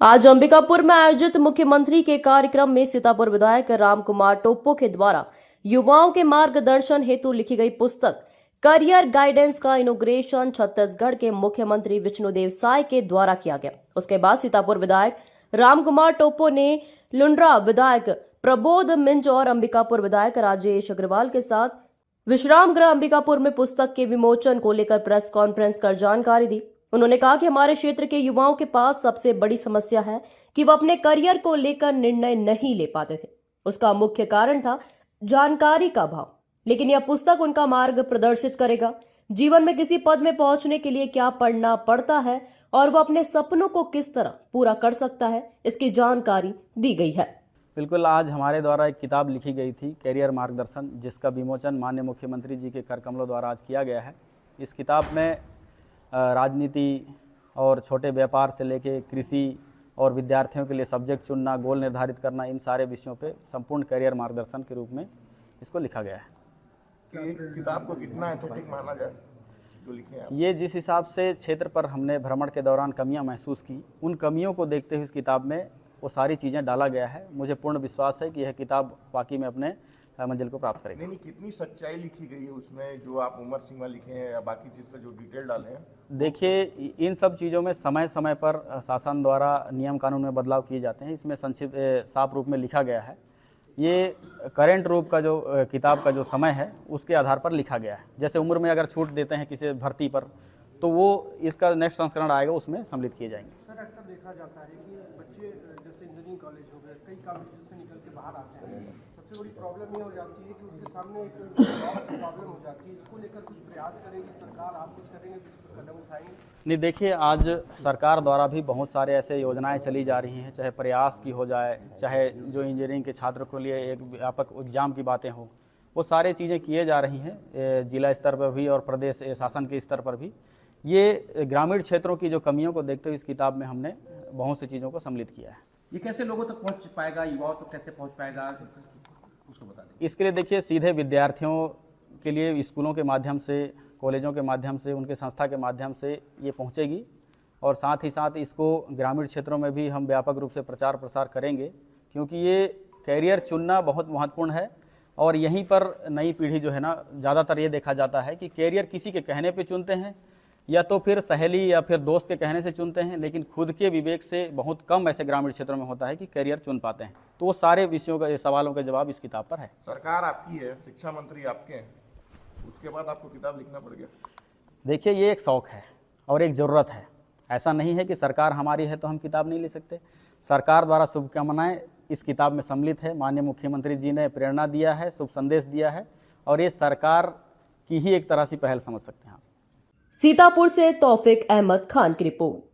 आज अंबिकापुर में आयोजित मुख्यमंत्री के कार्यक्रम में सीतापुर विधायक रामकुमार टोप्पो के द्वारा युवाओं के मार्गदर्शन हेतु लिखी गई पुस्तक करियर गाइडेंस का इनॉग्रेशन छत्तीसगढ़ के मुख्यमंत्री विष्णुदेव साय के द्वारा किया गया। उसके बाद सीतापुर विधायक रामकुमार टोप्पो ने लुंड्रा विधायक प्रबोध मिंज और अंबिकापुर विधायक राजेश अग्रवाल के साथ विश्राम गृह अंबिकापुर में पुस्तक के विमोचन को लेकर प्रेस कॉन्फ्रेंस कर जानकारी दी। उन्होंने कहा कि हमारे क्षेत्र के युवाओं के पास सबसे बड़ी समस्या है कि वह अपने करियर को लेकर निर्णय नहीं ले पाते थे। उसका मुख्य कारण था जानकारी का अभाव, लेकिन यह पुस्तक उनका मार्ग प्रदर्शित करेगा। जीवन में किसी पद में पहुंचने के लिए क्या पढ़ना पड़ता है और वह अपने सपनों को किस तरह पूरा कर सकता है, इसकी जानकारी दी गई है। बिल्कुल, आज हमारे द्वारा एक किताब लिखी गई थी कैरियर मार्गदर्शन, जिसका विमोचन माननीय मुख्यमंत्री जी के कर कमलों द्वारा आज किया गया है। इस किताब में राजनीति और छोटे व्यापार से लेके कृषि और विद्यार्थियों के लिए सब्जेक्ट चुनना, गोल निर्धारित करना, इन सारे विषयों पे संपूर्ण कैरियर मार्गदर्शन के रूप में इसको लिखा गया है। किताब को कितना एथेटिक माना जाए जो लिखे हैं? ये जिस हिसाब से क्षेत्र पर हमने भ्रमण के दौरान कमियां महसूस की, उन कमियों को देखते हुए इस किताब में वो सारी चीज़ें डाला गया है। मुझे पूर्ण विश्वास है कि यह किताब वाकई में अपने मंजिल को प्राप्त करेगी। नहीं, कितनी सच्चाई लिखी गई है उसमें, जो आप उमर सीमा लिखे हैं या बाकी चीज़ का जो डिटेल डाले हैं? देखिए, इन सब चीज़ों में समय समय पर शासन द्वारा नियम कानून में बदलाव किए जाते हैं। इसमें संक्षिप्त साफ रूप में लिखा गया है। ये करेंट रूप का जो किताब का जो समय है उसके आधार पर लिखा गया है। जैसे उम्र में अगर छूट देते हैं किसी भर्ती पर, तो वो इसका नेक्स्ट संस्करण आएगा, उसमें सम्मिलित किए जाएंगे। सर, अक्सर देखा जाता है कि बच्चे जैसे इंजीनियरिंग कॉलेज हो गए, कई कॉलेज से निकल के बाहर आते हैं, सबसे बड़ी प्रॉब्लम ये हो जाती है कि उसके सामने एक जॉब की प्रॉब्लम हो जाती है। इसको लेकर कुछ प्रयास करेगी सरकार, आप कुछ करेंगे, इस पर कदम उठाएंगे? नहीं, देखिए, आज सरकार द्वारा भी बहुत सारे ऐसे योजनाएं चली जा रही हैं, चाहे प्रयास की हो जाए, चाहे जो इंजीनियरिंग के छात्रों के लिए एक व्यापक एग्जाम की बातें हो, वो सारी चीज़ें किए जा रही हैं जिला स्तर पर भी और प्रदेश शासन के स्तर पर भी। ये ग्रामीण क्षेत्रों की जो कमियों को देखते हुए इस किताब में हमने बहुत सी चीज़ों को सम्मिलित किया है। ये कैसे लोगों तक पहुंच पाएगा, युवाओं तक कैसे पहुंच पाएगा, उसको बता दें। इसके लिए देखिए, सीधे विद्यार्थियों के लिए स्कूलों के माध्यम से, कॉलेजों के माध्यम से, उनके संस्था के माध्यम से ये पहुंचेगी, और साथ ही साथ इसको ग्रामीण क्षेत्रों में भी हम व्यापक रूप से प्रचार प्रसार करेंगे, क्योंकि ये कैरियर चुनना बहुत महत्वपूर्ण है। और यहीं पर नई पीढ़ी जो है ना, ज़्यादातर ये देखा जाता है कि कैरियर किसी के कहने पे चुनते हैं, या तो फिर सहेली या फिर दोस्त के कहने से चुनते हैं, लेकिन खुद के विवेक से बहुत कम ऐसे ग्रामीण क्षेत्रों में होता है कि कैरियर चुन पाते हैं। तो वो सारे विषयों का, सवालों के जवाब इस किताब पर है। सरकार आपकी है, शिक्षा मंत्री आपके हैं, उसके बाद आपको किताब लिखना पड़ गया? देखिए, ये एक शौक़ है और एक ज़रूरत है। ऐसा नहीं है कि सरकार हमारी है तो हम किताब नहीं लिख सकते। सरकार द्वारा शुभकामनाएं इस किताब में सम्मिलित है। माननीय मुख्यमंत्री जी ने प्रेरणा दिया है, शुभ संदेश दिया है, और ये सरकार की ही एक तरह से पहल समझ सकते हैं आप। सीतापुर से तौफिक अहमद खान की रिपोर्ट।